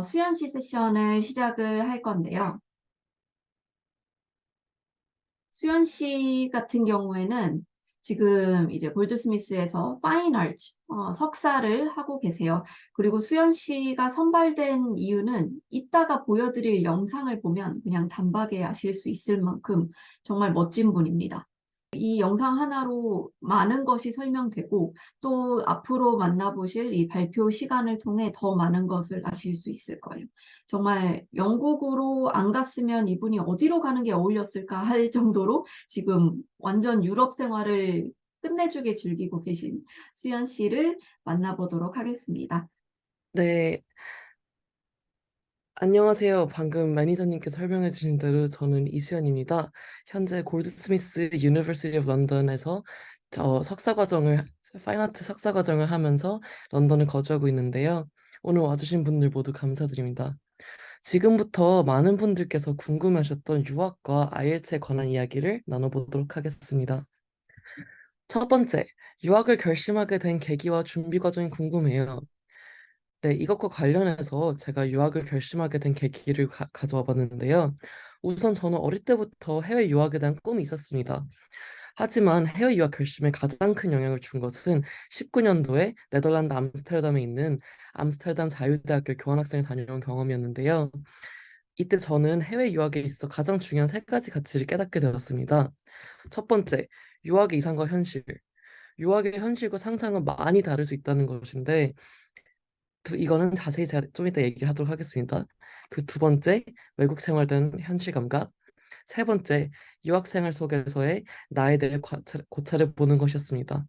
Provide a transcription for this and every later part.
수연시 세션을 시작을 할 건데요. 수연시 같은 경우에는 지금 이제 골드스미스에서 파인 아트, 석사를 하고 계세요. 그리고 수연시가 선발된 이유는 이따가 보여드릴 영상을 보면 그냥 단박에 아실 수 있을 만큼 정말 멋진 분입니다. 이 영상 하나로 많은 것이 설명되고 또 앞으로 만나보실 이 발표 시간을 통해 더 많은 것을 아실 수 있을 거예요. 정말 영국으로 안 갔으면 이분이 어디로 가는 게 어울렸을까 할 정도로 지금 완전 유럽 생활을 끝내주게 즐기고 계신 수연 씨를 만나보도록 하겠습니다. 네, 안녕하세요. 방금 매니저님께서 설명해 주신 대로 저는 이수연입니다. 현재 골드스미스 유니버시티 오브 런던에서 파인아트 석사 과정을 하면서 런던을 거주하고 있는데요. 오늘 와주신 분들 모두 감사드립니다. 지금부터 많은 분들께서 궁금하셨던 유학과 IELTS에 관한 이야기를 나눠보도록 하겠습니다. 첫 번째, 유학을 결심하게 된 계기와 준비 과정이 궁금해요. 네, 이것과 관련해서 제가 유학을 결심하게 된 계기를 가져와 봤는데요. 우선 저는 어릴 때부터 해외 유학에 대한 꿈이 있었습니다. 하지만 해외 유학 결심에 가장 큰 영향을 준 것은 19년도에 네덜란드 암스테르담에 있는 암스테르담 자유대학교 교환학생을 다녀온 경험이었는데요. 이때 저는 해외 유학에 있어 가장 중요한 세 가지 가치를 깨닫게 되었습니다. 첫 번째, 유학의 이상과 현실. 유학의 현실과 상상은 많이 다를 수 있다는 것인데 이거는 자세히 제가 좀 이따 얘기를 하도록 하겠습니다. 그 두 번째, 외국 생활 등 현실 감각. 세 번째, 유학 생활 속에서의 나에 대해 고찰해 보는 것이었습니다.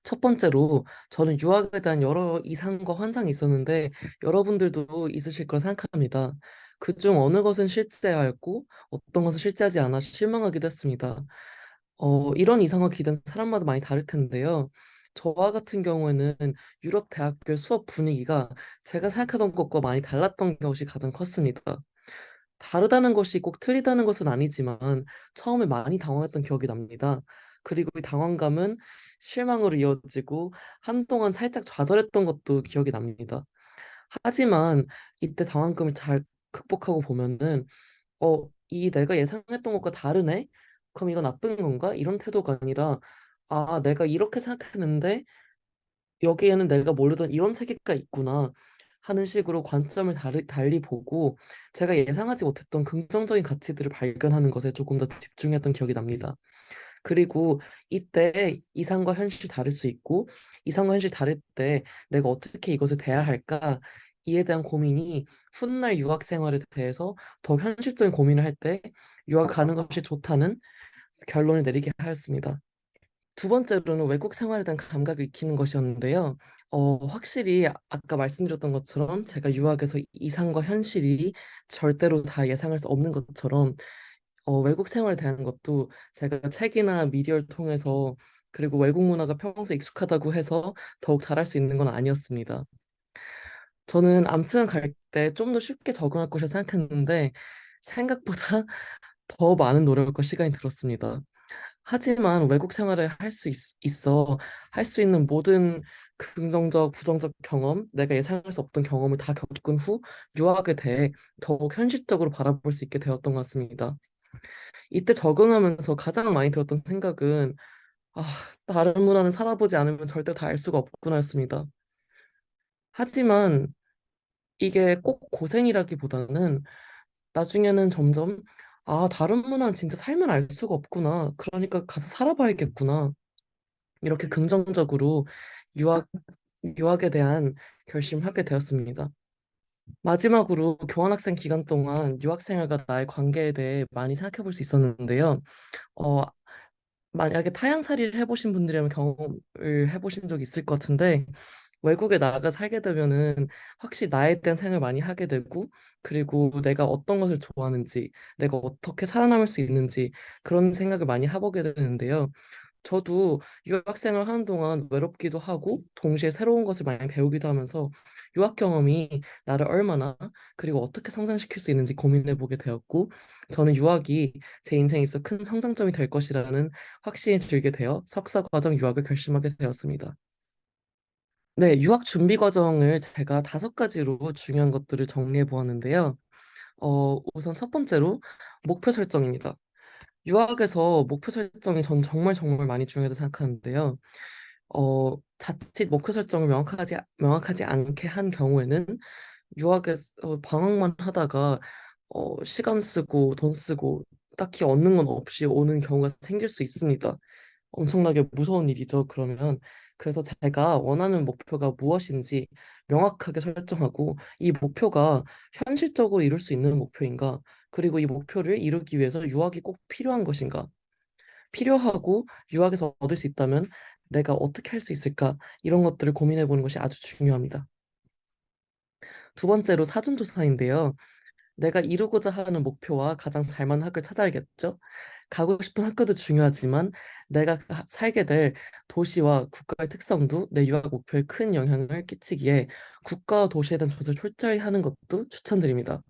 첫 번째로 저는 유학에 대한 여러 이상과 환상이 있었는데 여러분들도 있으실 거라 생각합니다. 그중 어느 것은 실제하였고 어떤 것은 실제하지 않아 실망하기도 했습니다. 이런 이상과 기대는 사람마다 많이 다를 텐데요. 저와 같은 경우에는 유럽 대학교 수업 분위기가 제가 생각하던 것과 많이 달랐던 것이 가장 컸습니다. 다르다는 것이 꼭 틀리다는 것은 아니지만 처음에 많이 당황했던 기억이 납니다. 그리고 이 당황감은 실망으로 이어지고 한동안 살짝 좌절했던 것도 기억이 납니다. 하지만 이때 당황감을 잘 극복하고 보면은 이 내가 예상했던 것과 다르네? 그럼 이건 나쁜 건가? 이런 태도가 아니라 아, 내가 이렇게 생각했는데 여기에는 내가 모르던 이런 세계가 있구나 하는 식으로 관점을 달리 보고 제가 예상하지 못했던 긍정적인 가치들을 발견하는 것에 조금 더 집중했던 기억이 납니다. 그리고 이때 이상과 현실이 다를 수 있고 이상과 현실이 다를 때 내가 어떻게 이것을 대해야 할까? 이에 대한 고민이 훗날 유학 생활에 대해서 더 현실적인 고민을 할 때 유학 가는 것이 좋다는 결론을 내리게 하였습니다. 두 번째로는 외국 생활에 대한 감각을 익히는 것이었는데요. 확실히 아까 말씀드렸던 것처럼 제가 유학에서 이상과 현실이 절대로 다 예상할 수 없는 것처럼 외국 생활에 대한 것도 제가 책이나 미디어를 통해서 그리고 외국 문화가 평소에 익숙하다고 해서 더욱 잘할 수 있는 건 아니었습니다. 저는 암스테르담 갈 때 좀 더 쉽게 적응할 것이라 생각했는데 생각보다 더 많은 노력과 시간이 들었습니다. 하지만 외국 생활을 할 수 있어 할 수 있는 모든 긍정적, 부정적 경험, 내가 예상할 수 없던 경험을 다 겪은 후 유학에 대해 더욱 현실적으로 바라볼 수 있게 되었던 것 같습니다. 이때 적응하면서 가장 많이 들었던 생각은 아, 다른 문화는 살아보지 않으면 절대 다 알 수가 없구나였습니다. 하지만 이게 꼭 고생이라기보다는 나중에는 점점 아, 다른 문화는 진짜 살면 알 수가 없구나. 그러니까 가서 살아봐야겠구나. 이렇게 긍정적으로 유학, 유학에 대한 결심하게 되었습니다. 마지막으로 교환학생 기간 동안 유학생활과 나의 관계에 대해 많이 생각해 볼 수 있었는데요. 어, 만약에 타향살이를 해보신 분들이라면 경험을 해보신 적이 있을 것 같은데 외국에 나가 살게 되면은 확실히 나에 대한 생각을 많이 하게 되고 그리고 내가 어떤 것을 좋아하는지 내가 어떻게 살아남을 수 있는지 그런 생각을 많이 해보게 되는데요. 저도 유학생을 하는 동안 외롭기도 하고 동시에 새로운 것을 많이 배우기도 하면서 유학 경험이 나를 얼마나 그리고 어떻게 성장시킬 수 있는지 고민해 보게 되었고 저는 유학이 제 인생에 있어 큰 성장점이 될 것이라는 확신이 들게 되어 석사 과정 유학을 결심하게 되었습니다. 네, 유학 준비 과정을 제가 5가지로 중요한 것들을 정리해 보았는데요. 우선 첫 번째로 목표 설정입니다. 유학에서 목표 설정이 전 정말 정말 많이 중요하다고 생각하는데요. 자칫 목표 설정을 명확하지 않게 한 경우에는 유학에서 방학만 하다가 시간 쓰고 돈 쓰고 딱히 얻는 건 없이 오는 경우가 생길 수 있습니다. 엄청나게 무서운 일이죠. 그래서 제가 원하는 목표가 무엇인지 명확하게 설정하고 이 목표가 현실적으로 이룰 수 있는 목표인가? 그리고 이 목표를 이루기 위해서 유학이 꼭 필요한 것인가? 필요하고 유학에서 얻을 수 있다면 내가 어떻게 할 수 있을까? 이런 것들을 고민해 보는 것이 아주 중요합니다. 두 번째로 사전조사인데요. 내가 이루고자 하는 목표와 가장 잘 맞는 학교를 찾아야겠죠? 가고 싶은 학교도 중요하지만 내가 살게 될 도시와 국가의 특성도 내 유학 목표에 큰 영향을 끼치기에 국가와 도시에 대한 조사를 철저히 하는 것도 추천드립니다.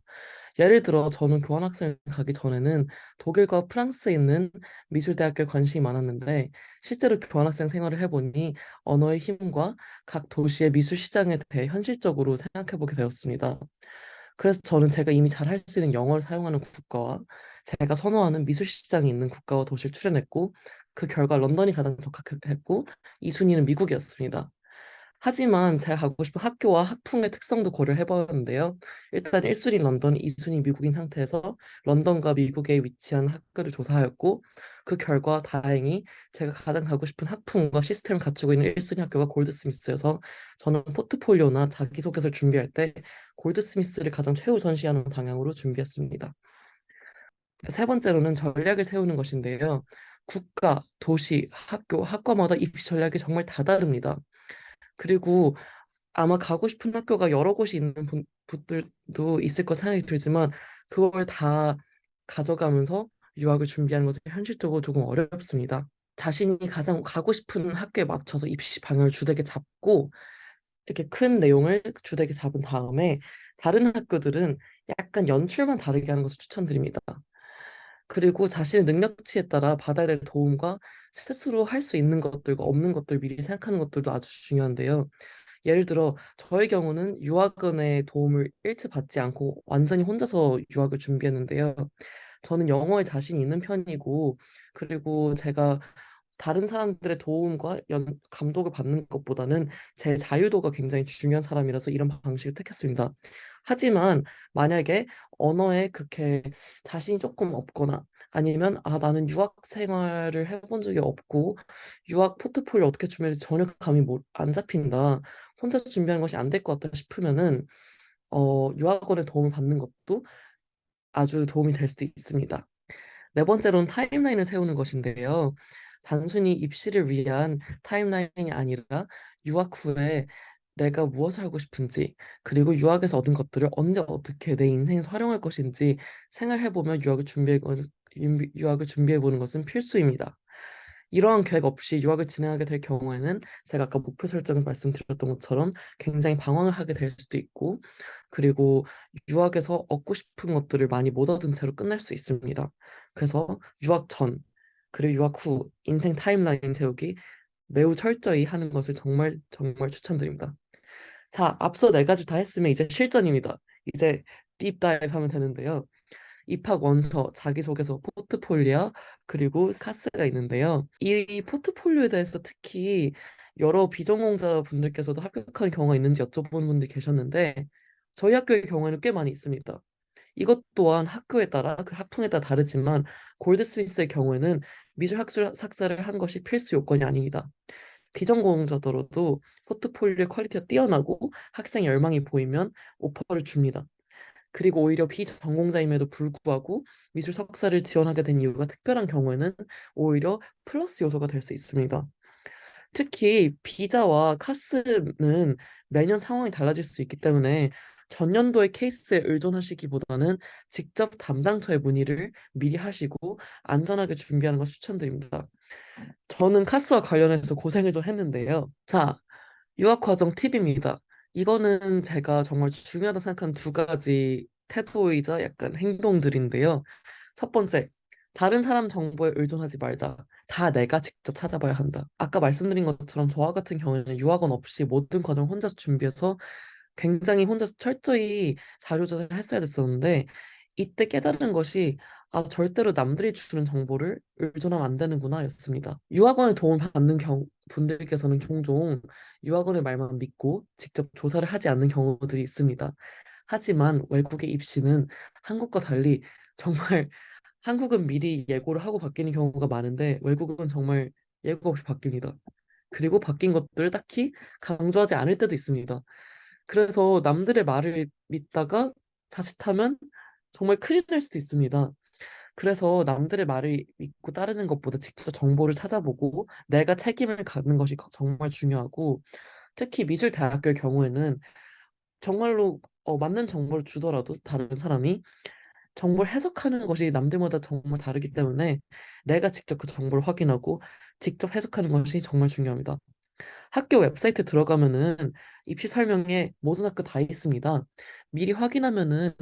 예를 들어 저는 교환학생 가기 전에는 독일과 프랑스에 있는 미술대학교에 관심이 많았는데 실제로 교환학생 생활을 해보니 언어의 힘과 각 도시의 미술 시장에 대해 현실적으로 생각해보게 되었습니다. 그래서 저는 제가 이미 잘 할 수 있는 영어를 사용하는 국가와 제가 선호하는 미술 시장이 있는 국가와 도시를 추려냈고 그 결과 런던이 가장 적합했고 2순위는 미국이었습니다. 하지만 제가 가고 싶은 학교와 학풍의 특성도 고려해봤는데요. 일단 1순위 런던, 2순위 미국인 상태에서 런던과 미국에 위치한 학교를 조사하였고 그 결과 다행히 제가 가장 가고 싶은 학풍과 시스템을 갖추고 있는 1순위 학교가 골드스미스여서 저는 포트폴리오나 자기소개서를 준비할 때 골드스미스를 가장 최우선시하는 방향으로 준비했습니다. 세 번째로는 전략을 세우는 것인데요. 국가, 도시, 학교, 학과마다 입시 전략이 정말 다 다릅니다. 그리고 아마 가고 싶은 학교가 여러 곳이 있는 분들도 있을 거 생각이 들지만 그걸 다 가져가면서 유학을 준비하는 것은 현실적으로 조금 어렵습니다. 자신이 가장 가고 싶은 학교에 맞춰서 입시 방향을 주되게 잡고 이렇게 큰 내용을 주되게 잡은 다음에 다른 학교들은 약간 연출만 다르게 하는 것을 추천드립니다. 그리고 자신의 능력치에 따라 받아야 될 도움과 스스로 할 수 있는 것들과 없는 것들 미리 생각하는 것들도 아주 중요한데요. 예를 들어 저의 경우는 유학원의 도움을 일체 받지 않고 완전히 혼자서 유학을 준비했는데요. 저는 영어에 자신 있는 편이고 그리고 제가 다른 사람들의 도움과 감독을 받는 것보다는 제 자유도가 굉장히 중요한 사람이라서 이런 방식을 택했습니다. 하지만 만약에 언어에 그렇게 자신이 조금 없거나 아니면 나는 유학 생활을 해본 적이 없고 유학 포트폴리오 어떻게 준비할지 전혀 감이 안 잡힌다. 혼자서 준비하는 것이 안 될 것 같다 싶으면은 유학원의 도움을 받는 것도 아주 도움이 될 수도 있습니다. 네 번째로는 타임라인을 세우는 것인데요. 단순히 입시를 위한 타임라인이 아니라 유학 후에 내가 무엇을 하고 싶은지, 그리고 유학에서 얻은 것들을 언제 어떻게 내 인생에서 활용할 것인지 생각해보면 유학을 준비해보는 것은 필수입니다. 이러한 계획 없이 유학을 진행하게 될 경우에는 제가 아까 목표 설정을 말씀드렸던 것처럼 굉장히 방황을 하게 될 수도 있고 그리고 유학에서 얻고 싶은 것들을 많이 못 얻은 채로 끝날 수 있습니다. 그래서 유학 전 그리고 유학 후 인생 타임라인 세우기 매우 철저히 하는 것을 정말 정말 추천드립니다. 자, 앞서 4가지 다 했으면 이제 실전입니다. 이제 딥다이브 하면 되는데요. 입학 원서, 자기소개서, 포트폴리오, 그리고 카스가 있는데요. 이 포트폴리오에 대해서 특히 여러 비전공자 분들께서도 합격한 경우가 있는지 여쭤보는 분들이 계셨는데 저희 학교의 경우에는 꽤 많이 있습니다. 이것 또한 학교에 따라 그 학풍에 따라 다르지만 골드스미스의 경우에는 미술 학술 학사를 한 것이 필수 요건이 아닙니다. 비전공자더라도 포트폴리오 퀄리티가 뛰어나고 학생 열망이 보이면 오퍼를 줍니다. 그리고 오히려 비전공자임에도 불구하고 미술 석사를 지원하게 된 이유가 특별한 경우에는 오히려 플러스 요소가 될 수 있습니다. 특히 비자와 카스는 매년 상황이 달라질 수 있기 때문에 전년도의 케이스에 의존하시기보다는 직접 담당처에 문의를 미리 하시고 안전하게 준비하는 걸 추천드립니다. 저는 카스와 관련해서 고생을 좀 했는데요. 자, 유학 과정 팁입니다. 이거는 제가 정말 중요하다 생각하는 2가지 태도이자 약간 행동들인데요. 첫 번째, 다른 사람 정보에 의존하지 말자. 다 내가 직접 찾아봐야 한다. 아까 말씀드린 것처럼 저와 같은 경우에는 유학원 없이 모든 과정을 혼자서 준비해서 굉장히 혼자서 철저히 자료 조사를 했어야 됐었는데 이때 깨달은 것이 아, 절대로 남들이 주는 정보를 의존하면 안 되는구나 였습니다. 유학원의 도움을 받는 분들께서는 종종 유학원의 말만 믿고 직접 조사를 하지 않는 경우들이 있습니다. 하지만 외국의 입시는 한국과 달리 정말 한국은 미리 예고를 하고 바뀌는 경우가 많은데 외국은 정말 예고 없이 바뀝니다. 그리고 바뀐 것들을 딱히 강조하지 않을 때도 있습니다. 그래서 남들의 말을 믿다가 자칫하면 정말 큰일 날 수도 있습니다. 그래서 남들의 말을 믿고 따르는 것보다 직접 정보를 찾아보고 내가 책임을 갖는 것이 정말 중요하고 특히 미술대학교의 경우에는 정말로 맞는 정보를 주더라도 다른 사람이 정보를 해석하는 것이 남들마다 정말 다르기 때문에 내가 직접 그 정보를 확인하고 직접 해석하는 것이 정말 중요합니다. 학교 웹사이트 들어가면은 입시 설명에 모든 학교 다 있습니다. 미리 확인하면은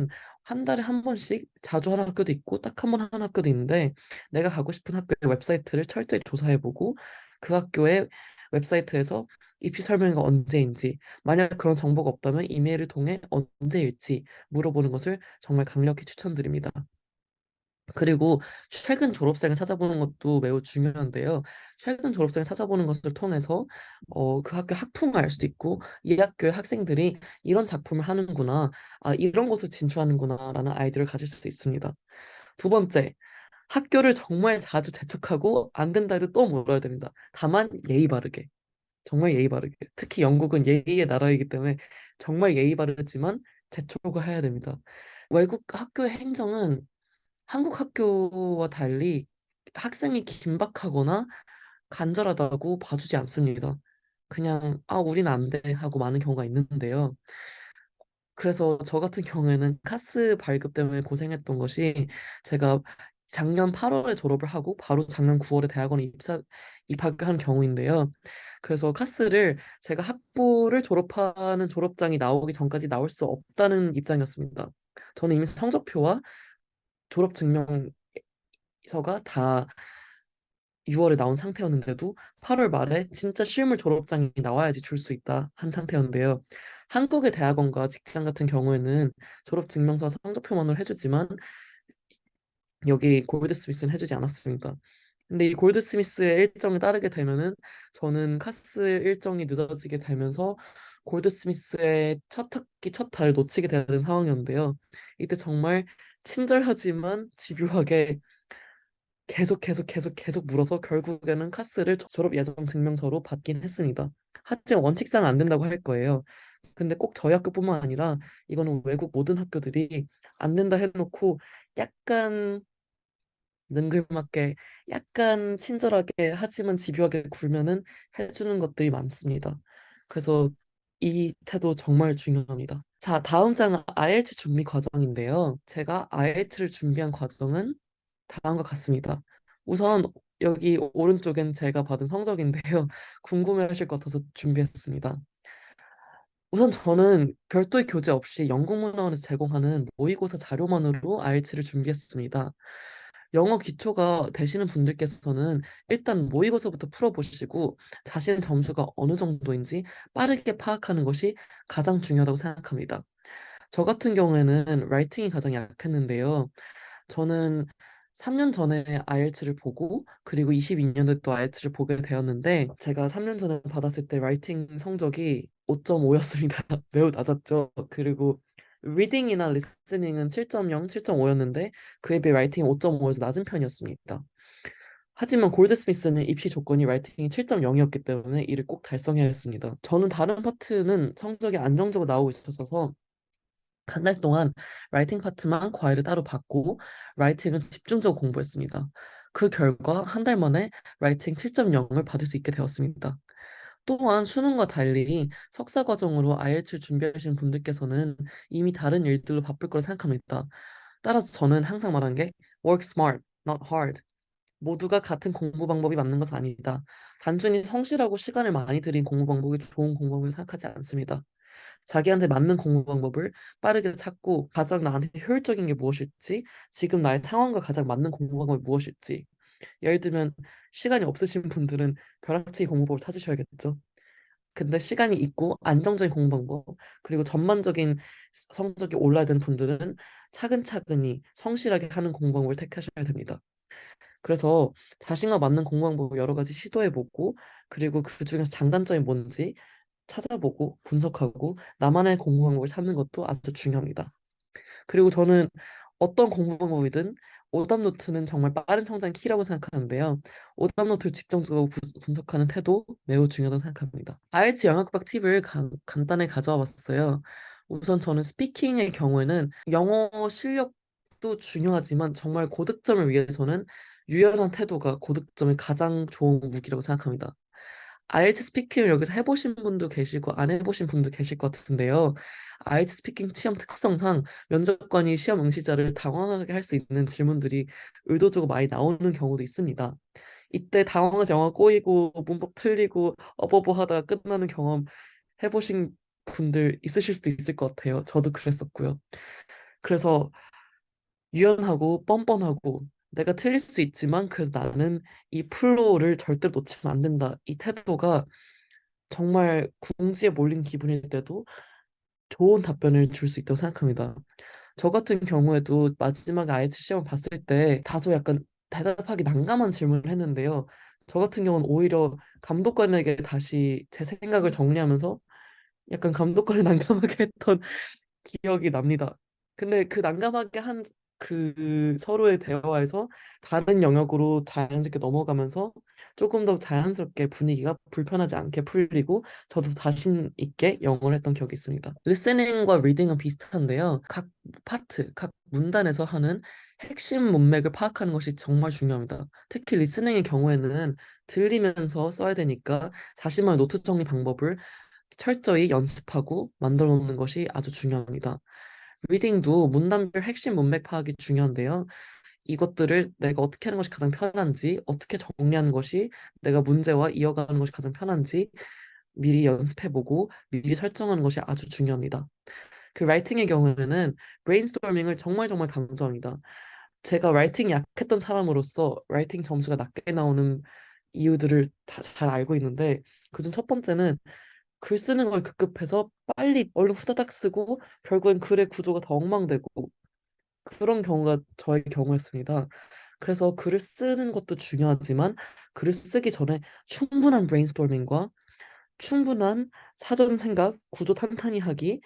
한 달에 한 번씩 자주 하는 학교도 있고 딱 한 번 하는 학교도 있는데 내가 가고 싶은 학교의 웹사이트를 철저히 조사해보고 그 학교의 웹사이트에서 입시 설명회가 언제인지 만약 그런 정보가 없다면 이메일을 통해 언제일지 물어보는 것을 정말 강력히 추천드립니다. 그리고 최근 졸업생을 찾아보는 것도 매우 중요한데요. 최근 졸업생을 찾아보는 것을 통해서 그 학교 학풍을 알 수도 있고 이 학교의 학생들이 이런 작품을 하는구나, 아, 이런 곳을 진출하는구나라는 아이디어를 가질 수 있습니다. 두 번째, 학교를 정말 자주 재촉하고 안 된다 해도 또 물어야 됩니다. 다만 예의 바르게. 정말 예의 바르게. 특히 영국은 예의의 나라이기 때문에 정말 예의 바르지만 재촉을 해야 됩니다. 외국 학교의 행정은 한국 학교와 달리 학생이 긴박하거나 간절하다고 봐주지 않습니다. 그냥 아 우린 안 돼 하고 많은 경우가 있는데요. 그래서 저 같은 경우에는 카스 발급 때문에 고생했던 것이 제가 작년 8월에 졸업을 하고 바로 작년 9월에 대학원에 입학을 한 경우인데요. 그래서 카스를 제가 학부를 졸업하는 졸업장이 나오기 전까지 나올 수 없다는 입장이었습니다. 저는 이미 성적표와 졸업 증명서가 다 6월에 나온 상태였는데도 8월 말에 진짜 실물 졸업장이 나와야지 줄 수 있다 한 상태였는데요. 한국의 대학원과 직장 같은 경우에는 졸업 증명서 성적표만으로 해주지만 여기 골드스미스는 해주지 않았습니다. 근데 이 골드스미스의 일정을 따르게 되면은 저는 카스 일정이 늦어지게 되면서 골드스미스의 첫 학기 첫 달을 놓치게 되는 상황이었는데요. 이때 정말 친절하지만 집요하게 계속 물어서 결국에는 카스를 졸업 예정 증명서로 받긴 했습니다. 하지만 원칙상 안 된다고 할 거예요. 근데 꼭 저희 학교뿐만 아니라 이거는 외국 모든 학교들이 안 된다 해놓고 약간 능글맞게 약간 친절하게 하지만 집요하게 굴면은 해주는 것들이 많습니다. 그래서 이 태도 정말 중요합니다. 자, 다음 장은 IELTS 준비 과정인데요. 제가 IELTS를 준비한 과정은 다음과 같습니다. 우선 여기 오른쪽엔 제가 받은 성적인데요. 궁금해하실 것 같아서 준비했습니다. 우선 저는 별도의 교재 없이 영국문화원에서 제공하는 모의고사 자료만으로 IELTS를 준비했습니다. 영어 기초가 되시는 분들께서는 일단 모의고사부터 풀어보시고 자신의 점수가 어느 정도인지 빠르게 파악하는 것이 가장 중요하다고 생각합니다. 저 같은 경우에는 라이팅이 가장 약했는데요. 저는 3년 전에 IELTS를 보고 그리고 22년도에 또 IELTS를 보게 되었는데 제가 3년 전에 받았을 때 라이팅 성적이 5.5였습니다. 매우 낮았죠. 그리고 리딩이나 리스닝은 7.0, 7.5였는데 그에 비해 라이팅이 5.5여서 낮은 편이었습니다. 하지만 골드스미스는 입시 조건이 라이팅이 7.0이었기 때문에 이를 꼭 달성해야 했습니다. 저는 다른 파트는 성적이 안정적으로 나오고 있었어서 한 달 동안 라이팅 파트만 과외를 따로 받고 라이팅은 집중적으로 공부했습니다. 그 결과 한 달 만에 라이팅 7.0을 받을 수 있게 되었습니다. 또한 수능과 달리 석사 과정으로 IELTS를 준비하시는 분들께서는 이미 다른 일들로 바쁠 거라 생각합니다. 따라서 저는 항상 말하는 게 work smart, not hard. 모두가 같은 공부 방법이 맞는 것은 아니다. 단순히 성실하고 시간을 많이 들인 공부 방법이 좋은 공부 방법을 생각하지 않습니다. 자기한테 맞는 공부 방법을 빠르게 찾고 가장 나한테 효율적인 게 무엇일지, 지금 나의 상황과 가장 맞는 공부 방법이 무엇일지, 예를 들면 시간이 없으신 분들은 벼락치기 공부법을 찾으셔야겠죠. 근데 시간이 있고 안정적인 공부 방법 그리고 전반적인 성적이 올라야 되는 분들은 차근차근히 성실하게 하는 공부 방법을 택하셔야 됩니다. 그래서 자신과 맞는 공부 방법을 여러 가지 시도해보고 그리고 그 중에서 장단점이 뭔지 찾아보고 분석하고 나만의 공부 방법을 찾는 것도 아주 중요합니다. 그리고 저는 어떤 공부 방법이든 오답 노트는 정말 빠른 성장 키라고 생각하는데요. 오답 노트를 직접적으로 분석하는 태도 매우 중요하다고 생각합니다. IELTS 영역박 팁을 간단히 가져와 봤어요. 우선 저는 스피킹의 경우에는 영어 실력도 중요하지만 정말 고득점을 위해서는 유연한 태도가 고득점의 가장 좋은 무기라고 생각합니다. IELTS 스피킹을 여기서 해보신 분도 계시고 안 해보신 분도 계실 것 같은데요. IELTS 스피킹 시험 특성상 면접관이 시험 응시자를 당황하게 할 수 있는 질문들이 의도적으로 많이 나오는 경우도 있습니다. 이때 당황해서 영어 꼬이고 문법 틀리고 어버버 하다가 끝나는 경험 해보신 분들 있으실 수도 있을 것 같아요. 저도 그랬었고요. 그래서 유연하고 뻔뻔하고 내가 틀릴 수 있지만 그래도 나는 이 플로우를 절대 놓치면 안 된다. 이 태도가 정말 궁지에 몰린 기분일 때도 좋은 답변을 줄 수 있다고 생각합니다. 저 같은 경우에도 마지막에 IELTS 시험을 봤을 때 다소 약간 대답하기 난감한 질문을 했는데요. 저 같은 경우는 오히려 감독관에게 다시 제 생각을 정리하면서 약간 감독관을 난감하게 했던 기억이 납니다. 근데 그 난감하게 한 그 서로의 대화에서 다른 영역으로 자연스럽게 넘어가면서 조금 더 자연스럽게 분위기가 불편하지 않게 풀리고 저도 자신 있게 영어를 했던 기억이 있습니다. 리스닝과 리딩은 비슷한데요. 각 파트, 각 문단에서 하는 핵심 문맥을 파악하는 것이 정말 중요합니다. 특히 리스닝의 경우에는 들리면서 써야 되니까 자신만의 노트 정리 방법을 철저히 연습하고 만들어 놓는 것이 아주 중요합니다. 리딩도 문단별 핵심 문맥 파악이 중요한데요. 이것들을 내가 어떻게 하는 것이 가장 편한지, 어떻게 정리하는 것이 내가 문제와 이어가는 것이 가장 편한지 미리 연습해보고 미리 설정하는 것이 아주 중요합니다. 그 라이팅의 경우에는 브레인스토밍을 정말 정말 강조합니다. 제가 라이팅이 약했던 사람으로서 라이팅 점수가 낮게 나오는 이유들을 잘 알고 있는데 그중 첫 번째는 글 쓰는 걸 급급해서 빨리 얼른 후다닥 쓰고 결국엔 글의 구조가 더 엉망되고 그런 경우가 저의 경우였습니다. 그래서 글을 쓰는 것도 중요하지만 글을 쓰기 전에 충분한 브레인스토밍과 충분한 사전 생각, 구조 탄탄히 하기,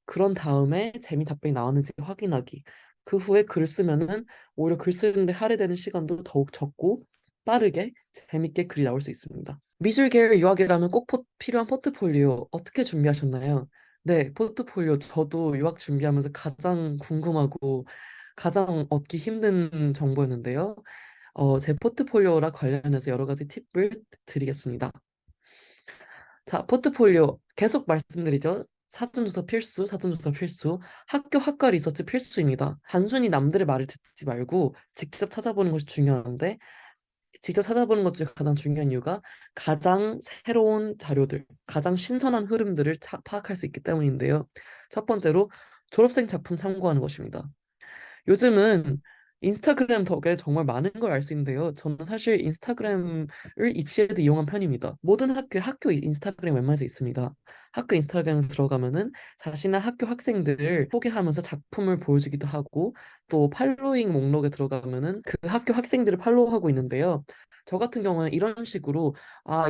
그런 다음에 재미 답변이 나왔는지 확인하기. 그 후에 글을 쓰면은 오히려 글 쓰는데 할애되는 시간도 더욱 적고 빠르게 재밌게 글이 나올 수 있습니다. 미술계열 유학이라면 꼭 필요한 포트폴리오 어떻게 준비하셨나요? 네, 포트폴리오 저도 유학 준비하면서 가장 궁금하고 가장 얻기 힘든 정보였는데요. 제 포트폴리오랑 관련해서 여러 가지 팁을 드리겠습니다. 자, 포트폴리오 계속 말씀드리죠. 사전조사 필수, 사전조사 필수, 학교 학과 리서치 필수입니다. 단순히 남들의 말을 듣지 말고 직접 찾아보는 것이 중요한데 직접 찾아보는 것 중에 가장 중요한 이유가 가장 새로운 자료들, 가장 신선한 흐름들을 파악할 수 있기 때문인데요. 첫 번째로 졸업생 작품 참고하는 것입니다. 요즘은 인스타그램 덕에 정말 많은 걸 알 수 있는데요. 저는 사실 인스타그램을 입시에도 이용한 편입니다. 모든 학교 인스타그램 웬만해서 있습니다. 학교 인스타그램 들어가면은 자신의 학교 학생들을 소개하면서 작품을 보여주기도 하고 또 팔로잉 목록에 들어가면은 그 학교 학생들을 팔로우하고 있는데요. 저 같은 경우는 이런 식으로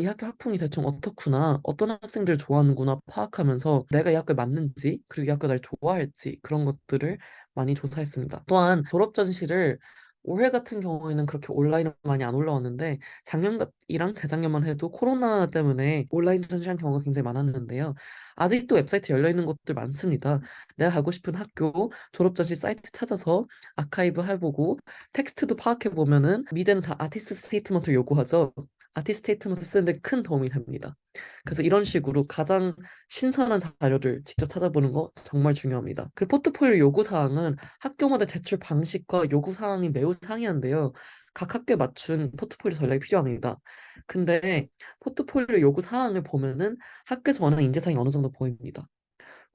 이 학교 학풍이 대충 어떻구나, 어떤 학생들을 좋아하는구나 파악하면서 내가 이 학교에 맞는지 그리고 이 학교가 날 좋아할지 그런 것들을 많이 조사했습니다. 또한 졸업 전시를 올해 같은 경우에는 그렇게 온라인으로 많이 안 올라왔는데 작년이랑 재작년만 해도 코로나 때문에 온라인 전시한 경우가 굉장히 많았는데요. 아직도 웹사이트 열려 있는 곳들 많습니다. 내가 가고 싶은 학교 졸업 전시 사이트 찾아서 아카이브 해보고 텍스트도 파악해 보면은 미대는 다 아티스트 스테이트먼트를 요구하죠. 아티스트 스테이트먼트 쓰는데 큰 도움이 됩니다. 그래서 이런 식으로 가장 신선한 자료를 직접 찾아보는 거 정말 중요합니다. 그 포트폴리오 요구 사항은 학교마다 제출 방식과 요구 사항이 매우 상이한데요. 각 학교에 맞춘 포트폴리오 전략이 필요합니다. 근데 포트폴리오 요구 사항을 보면은 학교에서 원하는 인재상이 어느 정도 보입니다.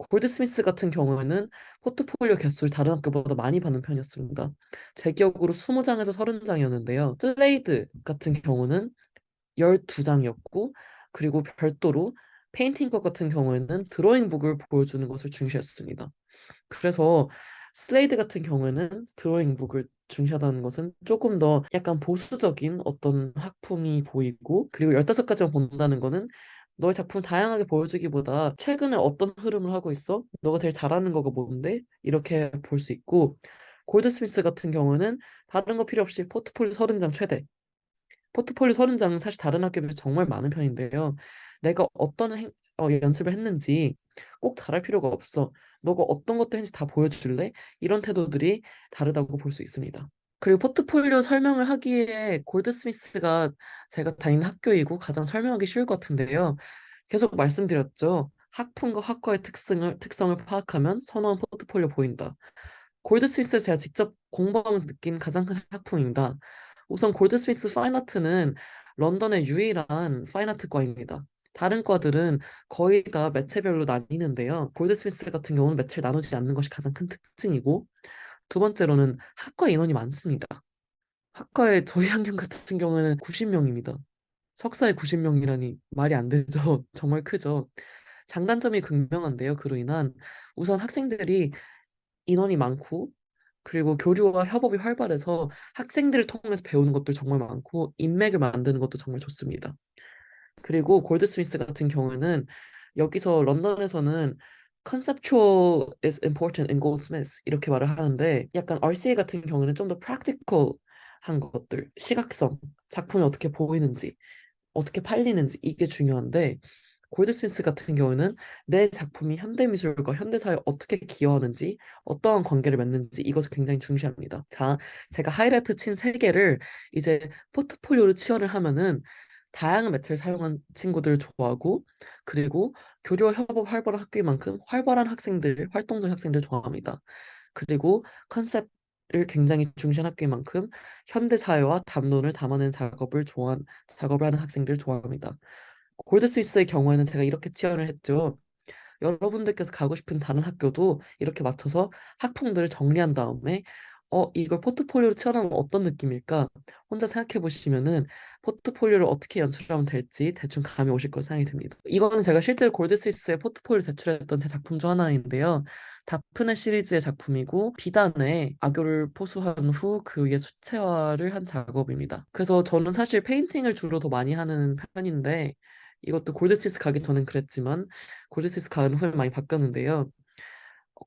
골드스미스 같은 경우에는 포트폴리오 개수를 다른 학교보다 많이 받는 편이었습니다. 제 기억으로 20장에서 30장이었는데요. 슬레이드 같은 경우는 12장이었고, 그리고 별도로 페인팅것 같은 경우에는 드로잉북을 보여주는 것을 중시했습니다. 그래서 슬레이드 같은 경우에는 드로잉북을 중시하다는 것은 조금 더 약간 보수적인 어떤 학풍이 보이고, 그리고 15가지만 본다는 거는 너의 작품을 다양하게 보여주기보다 최근에 어떤 흐름을 하고 있어? 너가 제일 잘하는 거가 뭔데? 이렇게 볼 수 있고, 골드스미스 같은 경우는 다른 거 필요 없이 포트폴리오 30장 최대. 포트폴리오 30장은 사실 다른 학교에 비해서 정말 많은 편인데요. 내가 어떤 연습을 했는지 꼭 잘할 필요가 없어. 너가 어떤 것들 했는지 다 보여줄래? 이런 태도들이 다르다고 볼 수 있습니다. 그리고 포트폴리오 설명을 하기에 골드스미스가 제가 다니는 학교이고 가장 설명하기 쉬울 것 같은데요. 계속 말씀드렸죠. 학풍과 학과의 특성을 파악하면 선호한 포트폴리오 보인다. 골드스미스에서 제가 직접 공부하면서 느낀 가장 큰 학풍입니다. 우선 골드스미스 파인아트는 런던의 유일한 파인아트과입니다. 다른 과들은 거의 다 매체별로 나뉘는데요. 골드스미스 같은 경우는 매체를 나누지 않는 것이 가장 큰 특징이고, 두 번째로는 학과 인원이 많습니다. 학과에 저희 학년 같은 경우는 90명입니다. 석사에 90명이라니 말이 안 되죠. 정말 크죠. 장단점이 극명한데요. 그로 인한 우선 학생들이 인원이 많고, 그리고 교류와 협업이 활발해서 학생들을 통해서 배우는 것도 정말 많고 인맥을 만드는 것도 정말 좋습니다. 그리고 골드스미스 같은 경우는 여기서 런던에서는 conceptual is important in goldsmiths 이렇게 말을 하는데, 약간 RCA 같은 경우는 좀 더 practical한 것들, 시각성, 작품이 어떻게 보이는지, 어떻게 팔리는지 이게 중요한데, 골드스미스 같은 경우는 내 작품이 현대미술과 현대사에 어떻게 기여하는지, 어떠한 관계를 맺는지 이것을 굉장히 중시합니다. 자, 제가 하이라이트 친 세 개를 이제 포트폴리오로 치환을 하면은 다양한 매체를 사용한 친구들을 좋아하고, 그리고 교류와 협업 활발한 학교인 만큼 활발한 학생들, 활동적인 학생들 좋아합니다. 그리고 컨셉을 굉장히 중시한 학교인 만큼 현대 사회와 담론을 담아내는 작업을 하는 학생들을 좋아합니다. 골드 스위스의 경우에는 제가 이렇게 지원을 했죠. 여러분들께서 가고 싶은 다른 학교도 이렇게 맞춰서 학풍들을 정리한 다음에 이걸 포트폴리오로 채워나면 어떤 느낌일까? 혼자 생각해 보시면은 포트폴리오를 어떻게 연출하면 될지 대충 감이 오실 거라 생각이 듭니다. 이거는 제가 실제로 골드 스위스에 포트폴리오 제출했던 제 작품 중 하나인데요. 다프네 시리즈의 작품이고 비단에 악교를 포수한 후 그 위에 수채화를 한 작업입니다. 그래서 저는 사실 페인팅을 주로 더 많이 하는 편인데, 이것도 골드스위스 가기 전엔 그랬지만 골드스위스 간 후에 많이 바뀌었는데요.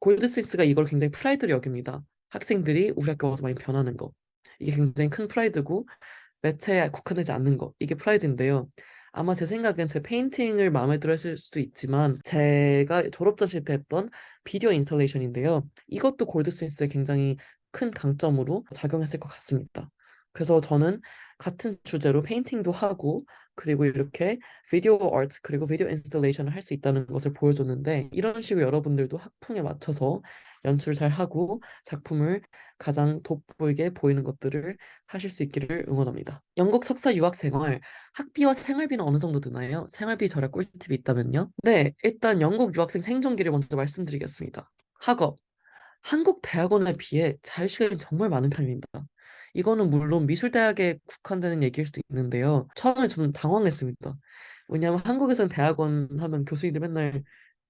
골드스위스가 이걸 굉장히 프라이드로 여깁니다. 학생들이 우리 학교 와서 많이 변하는 거. 이게 굉장히 큰 프라이드고, 매체에 국한되지 않는 거. 이게 프라이드인데요. 아마 제 생각엔 제 페인팅을 마음에 들어 했을 수도 있지만 제가 졸업 전시 때 했던 비디오 인스톨레이션인데요. 이것도 골드스미스의 굉장히 큰 강점으로 작용했을 것 같습니다. 그래서 저는 같은 주제로 페인팅도 하고, 그리고 이렇게 비디오 아트 그리고 비디오 인스톨레이션을 할 수 있다는 것을 보여줬는데, 이런 식으로 여러분들도 학풍에 맞춰서 연출을 잘 하고 작품을 가장 돋보이게 보이는 것들을 하실 수 있기를 응원합니다. 영국 석사 유학 생활, 학비와 생활비는 어느 정도 드나요? 생활비 절약 꿀팁이 있다면요? 네, 일단 영국 유학생 생존기를 먼저 말씀드리겠습니다. 학업, 한국 대학원에 비해 자유시간이 정말 많은 편입니다. 이거는 물론 미술대학에 국한되는 얘기일 수도 있는데요. 처음에 좀 당황했습니다. 왜냐하면 한국에서는 대학원 하면 교수님들 맨날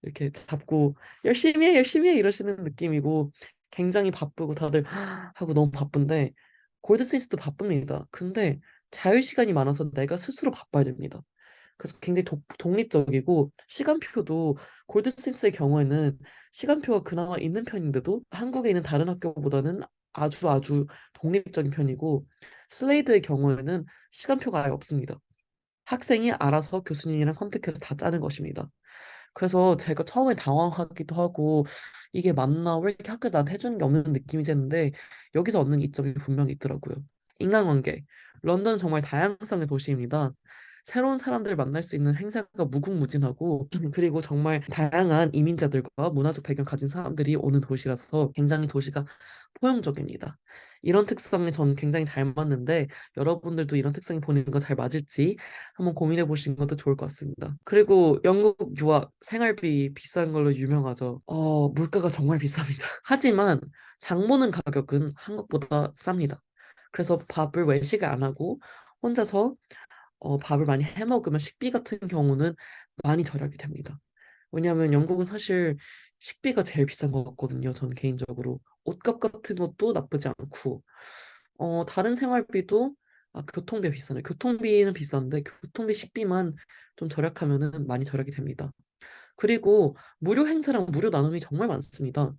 이렇게 잡고 열심히 해 이러시는 느낌이고 굉장히 바쁘고 다들 하고 너무 바쁜데, 골드스위스도 바쁩니다. 근데 자유시간이 많아서 내가 스스로 바빠야 됩니다. 그래서 굉장히 독립적이고, 시간표도 골드스미스의 경우에는 시간표가 그나마 있는 편인데도 한국에 있는 다른 학교보다는 아주 독립적인 편이고, 슬레이드의 경우에는 시간표가 아예 없습니다. 학생이 알아서 교수님이랑 컨택해서 다 짜는 것입니다. 그래서 제가 처음에 당황하기도 하고 이게 맞나, 왜 이렇게 학교에서 나한테 해주는 게 없는 느낌이 드는데 여기서 얻는 이점이 분명히 있더라고요. 인간관계. 런던은 정말 다양성의 도시입니다. 새로운 사람들을 만날 수 있는 행사가 무궁무진하고, 그리고 정말 다양한 이민자들과 문화적 배경 가진 사람들이 오는 도시라서 굉장히 도시가 포용적입니다. 이런 특성이 저는 굉장히 잘 맞는데 여러분들도 이런 특성이 본인과 잘 맞을지 한번 고민해 보시는 것도 좋을 것 같습니다. 그리고 영국 유학 생활비 비싼 걸로 유명하죠. 물가가 정말 비쌉니다. 하지만 장 보는 가격은 한국보다 쌉니다. 그래서 밥을 외식을 안 하고 혼자서 밥을 많이 해 먹으면 식비 같은 경우는 많이 절약이 됩니다. 왜냐하면 영국은 사실 식비가 제일 비싼 것 같거든요. 저는 개인적으로 옷값 같은 것도 나쁘지 않고 다른 생활비도 교통비 비싸네. 교통비는 비싼데 교통비 식비만 좀 절약하면은 많이 절약이 됩니다. 그리고 무료 행사랑 무료 나눔이 정말 많습니다.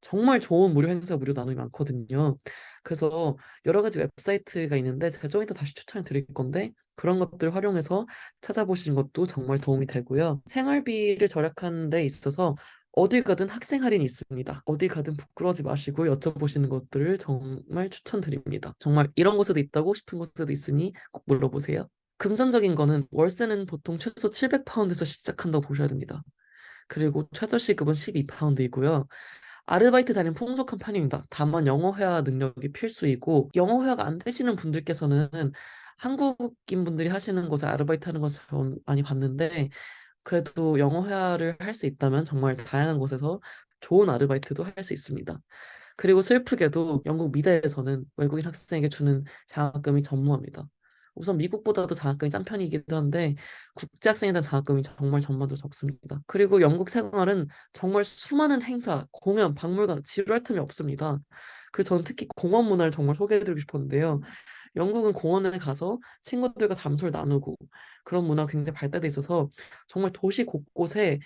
정말 좋은 무료 행사, 무료 나눔이 많거든요. 그래서 여러 가지 웹사이트가 있는데 제가 좀 이따 다시 추천을 드릴 건데 그런 것들 활용해서 찾아보시는 것도 정말 도움이 되고요. 생활비를 절약하는 데 있어서 어딜 가든 학생 할인이 있습니다. 어딜 가든 부끄러워하지 마시고 여쭤보시는 것들을 정말 추천드립니다. 정말 이런 곳에도 있다고 싶은 곳에도 있으니 꼭 물어보세요. 금전적인 거는 월세는 보통 최소 700파운드에서 시작한다고 보셔야 됩니다. 그리고 최저 시급은 12파운드이고요. 아르바이트 자리는 풍족한 편입니다. 다만 영어 회화 능력이 필수이고 영어 회화가 안 되시는 분들께서는 한국인 분들이 하시는 곳에 아르바이트 하는 것을 전 많이 봤는데 그래도 영어 회화를 할 수 있다면 정말 다양한 곳에서 좋은 아르바이트도 할 수 있습니다. 그리고 슬프게도 영국 미대에서는 외국인 학생에게 주는 장학금이 전무합니다. 우선 미국보다도 장학금이 싼 편이기도 한데 국제 학생에 대한 장학금이 정말 전반적으로 적습니다. 그리고 영국 생활은 정말 수많은 행사, 공연, 박물관 지루할 틈이 없습니다. 그래서 저는 특히 공원 문화를 정말 소개해드리고 싶었는데요. 영국은 공원에 가서 친구들과 담소를 나누고 그런 문화가 굉장히 발달돼 있어서 정말 도시 곳곳에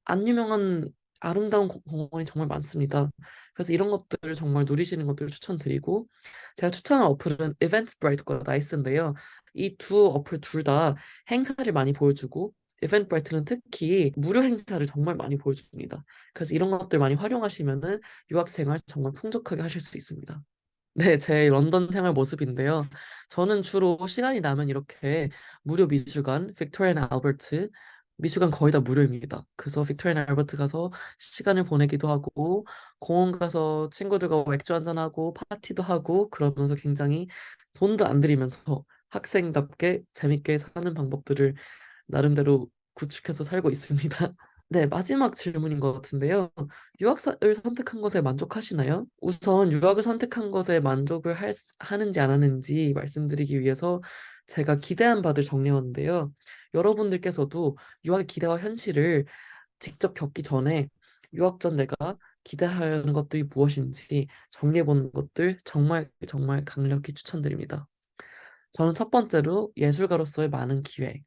안 유명한 아름다운 공원이 정말 많습니다. 그래서 이런 것들을 정말 누리시는 것들을 추천드리고 제가 추천한 어플은 이벤트브라이트과 나이스인데요. 이 두 어플 둘 다 행사를 많이 보여주고 이벤트브라이트는 특히 무료 행사를 정말 많이 보여줍니다. 그래서 이런 것들 많이 활용하시면은 유학 생활 정말 풍족하게 하실 수 있습니다. 네, 제 런던 생활 모습인데요. 저는 주로 시간이 나면 이렇게 무료 미술관, 빅토리아 앤 알버트, 미술관 거의 다 무료입니다. 그래서 빅토리아 앤 알버트 가서 시간을 보내기도 하고, 공원 가서 친구들과 맥주 한잔하고, 파티도 하고, 그러면서 굉장히 돈도 안 들이면서 학생답게 재밌게 사는 방법들을 나름대로 구축해서 살고 있습니다. 네, 마지막 질문인 것 같은데요. 유학을 선택한 것에 만족하시나요? 우선 유학을 선택한 것에 만족을 하는지 안 하는지 말씀드리기 위해서 제가 기대한 바를 정리했는데요. 여러분들께서도 유학의 기대와 현실을 직접 겪기 전에 유학 전 내가 기대하는 것들이 무엇인지 정리해보는 것들 정말 정말 강력히 추천드립니다. 저는 첫 번째로 예술가로서의 많은 기회,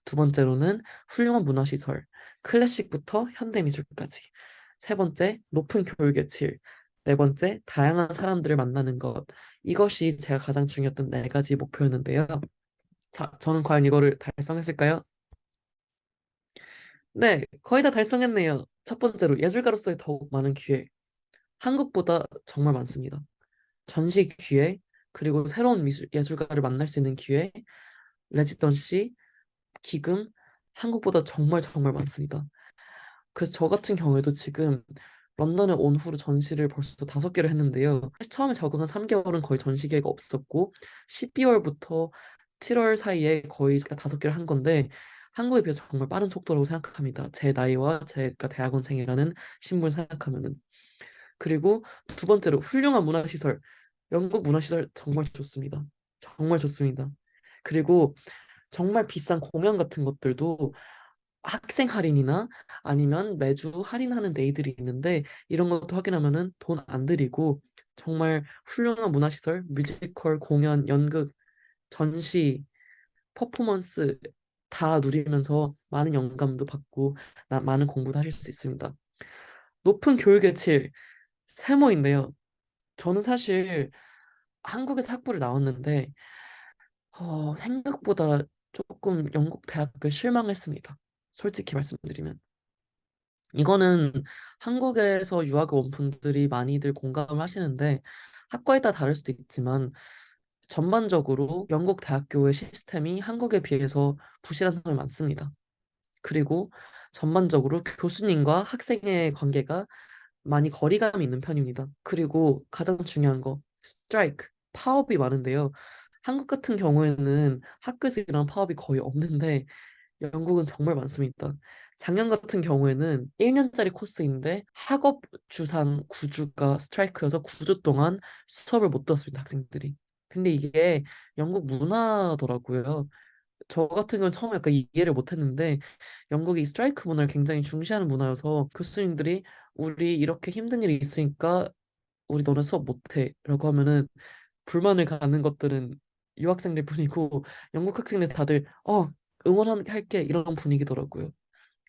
두 번째로는 훌륭한 문화시설, 클래식부터 현대미술까지. 세 번째, 높은 교육의 질. 네 번째, 다양한 사람들을 만나는 것. 이것이 제가 가장 중요했던 네 가지 목표였는데요. 자, 저는 과연 이거를 달성했을까요? 네, 거의 다 달성했네요. 첫 번째로 예술가로서의 더욱 많은 기회. 한국보다 정말 많습니다. 전시 기회, 그리고 새로운 예술가를 만날 수 있는 기회, 레지던시, 기금, 한국보다 정말 정말 많습니다. 그래서 저 같은 경우에도 지금 런던에 온 후로 전시를 벌써 5개를 했는데요. 사실 처음에 적응한 3개월은 거의 전시 기회가 없었고 12월부터 7월 사이에 거의 5개를 한 건데 한국에 비해서 정말 빠른 속도라고 생각합니다. 제 나이와 제가 대학원생이라는 신분을 생각하면은. 그리고 두 번째로 훌륭한 문화시설. 영국 문화시설 정말 좋습니다. 정말 좋습니다. 그리고 정말 비싼 공연 같은 것들도 학생 할인이나 아니면 매주 할인하는 데이들이 있는데 이런 것도 확인하면은 돈 안 들이고 정말 훌륭한 문화시설, 뮤지컬, 공연, 연극, 전시, 퍼포먼스 다 누리면서 많은 영감도 받고 많은 공부도 하실 수 있습니다. 높은 교육의 질, 세모인데요. 저는 사실 한국에서 학부를 나왔는데 생각보다 조금 영국 대학을 실망했습니다. 솔직히 말씀드리면. 이거는 한국에서 유학을 온 분들이 많이들 공감을 하시는데 학과에 따라 다를 수도 있지만 전반적으로 영국 대학교의 시스템이 한국에 비해서 부실한 점이 많습니다. 그리고 전반적으로 교수님과 학생의 관계가 많이 거리감이 있는 편입니다. 그리고 가장 중요한 거 스트라이크, 파업이 많은데요. 한국 같은 경우에는 학교에서 이런 파업이 거의 없는데 영국은 정말 많습니다. 작년 같은 경우에는 1년짜리 코스인데 학업 주상 9주가 스트라이크여서 9주 동안 수업을 못 들었습니다, 학생들이. 근데 이게 영국 문화더라고요. 저 같은 경우는 처음에 약간 이해를 못 했는데 영국이 스트라이크 문화를 굉장히 중시하는 문화여서 교수님들이 우리 이렇게 힘든 일이 있으니까 우리 너네 수업 못해 라고 하면은 불만을 가는 것들은 유학생들 뿐이고 영국 학생들 다들 응원할게 이런 분위기더라고요.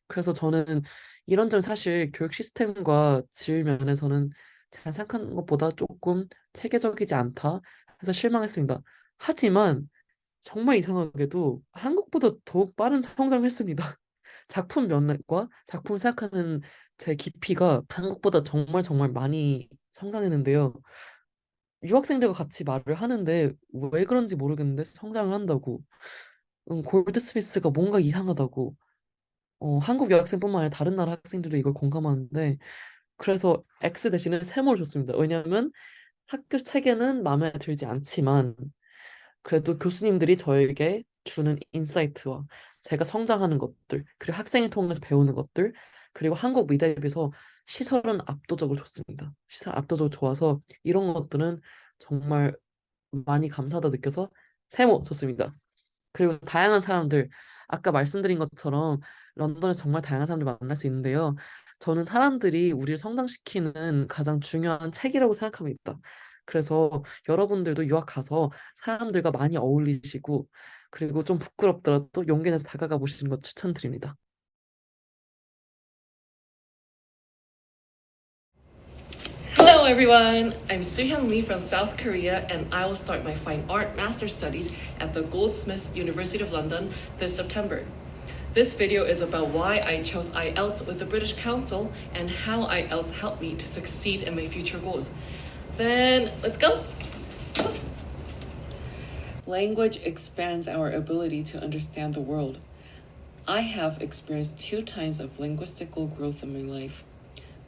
그래서 저는 이런 점 사실 교육 시스템과 질 면에서는 제가 생각한 것보다 조금 체계적이지 않다 해서 실망했습니다. 하지만 정말 이상하게도 한국보다 더욱 빠른 성장을 했습니다. 작품 면과 작품 생각하는 제 깊이가 한국보다 정말 정말 많이 성장했는데요. 유학생들과 같이 말을 하는데 왜 그런지 모르겠는데 성장을 한다고. 골드스미스가 뭔가 이상하다고. 한국 여학생뿐만 아니라 다른 나라 학생들도 이걸 공감하는데 그래서 X 대신에 세모를 줬습니다. 왜냐하면 학교 체계는 마음에 들지 않지만 그래도 교수님들이 저에게 주는 인사이트와 제가 성장하는 것들 그리고 학생을 통해서 배우는 것들 그리고 한국 미대에 비해서 시설은 압도적으로 좋습니다. 시설 압도적으로 좋아서 이런 것들은 정말 많이 감사하다 느껴서 세모 좋습니다. 그리고 다양한 사람들, 아까 말씀드린 것처럼 런던에서 정말 다양한 사람들 만날 수 있는데요. 저는 사람들이 우리를 성장시키는 가장 중요한 책이라고 생각합니다. 그래서 여러분들도 유학 가서 사람들과 많이 어울리시고, 그리고 좀 부끄럽더라도 용기 내서 다가가 보시는 것 추천드립니다. Hello everyone! I'm Soohyun Lee from South Korea and I will start my fine art master studies at the Goldsmiths University of London this September. This video is about why I chose IELTS with the British Council and how IELTS helped me to succeed in my future goals. Then, let's go! Language expands our ability to understand the world. I have experienced 2 times of linguistical growth in my life.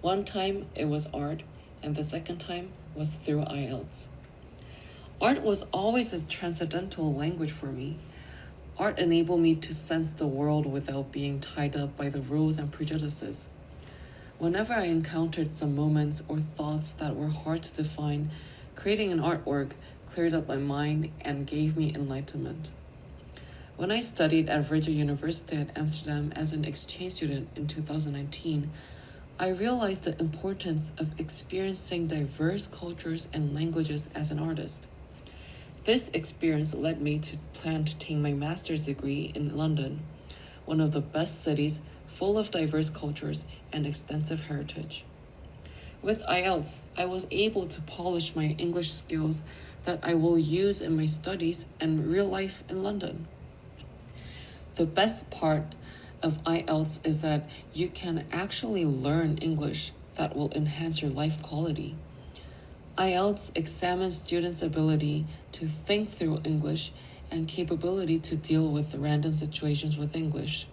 One time it was art, and the second time was through IELTS. Art was always a transcendental language for me. Art enabled me to sense the world without being tied up by the rules and prejudices. Whenever I encountered some moments or thoughts that were hard to define, creating an artwork cleared up my mind and gave me enlightenment. When I studied at Vrije University at Amsterdam as an exchange student in 2019, I realized the importance of experiencing diverse cultures and languages as an artist. This experience led me to plan to take my master's degree in London, one of the best cities full of diverse cultures and extensive heritage. With IELTS, I was able to polish my English skills that I will use in my studies and real life in London. The best part of IELTS is that you can actually learn English that will enhance your life quality. IELTS examines students' ability to think through English and capability to deal with random situations with English.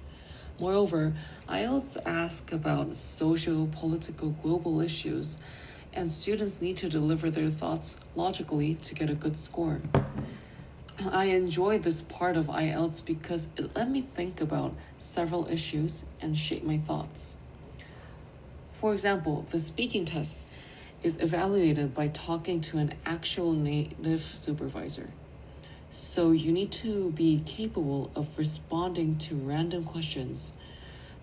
Moreover, IELTS asks about social, political, global issues, and students need to deliver their thoughts logically to get a good score. I enjoy this part of IELTS because it let me think about several issues and shape my thoughts. For example, the speaking test is evaluated by talking to an actual native supervisor. So you need to be capable of responding to random questions.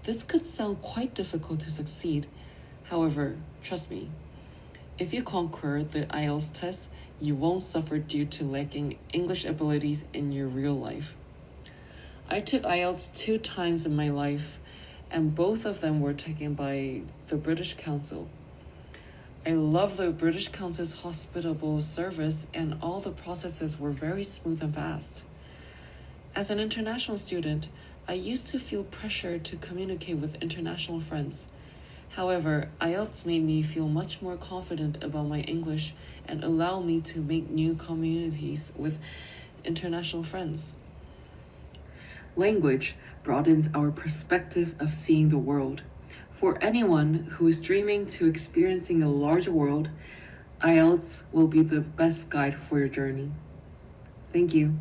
This could sound quite difficult to succeed. However, trust me, if you conquer the IELTS test, you won't suffer due to lacking English abilities in your real life. I took IELTS 2 times in my life, and both of them were taken by the British Council. I love the British Council's hospitable service, and all the processes were very smooth and fast. As an international student, I used to feel pressure to communicate with international friends. However, IELTS made me feel much more confident about my English and allow me to make new communities with international friends. Language broadens our perspective of seeing the world. For anyone who is dreaming to experiencing a larger world, IELTS will be the best guide for your journey. Thank you.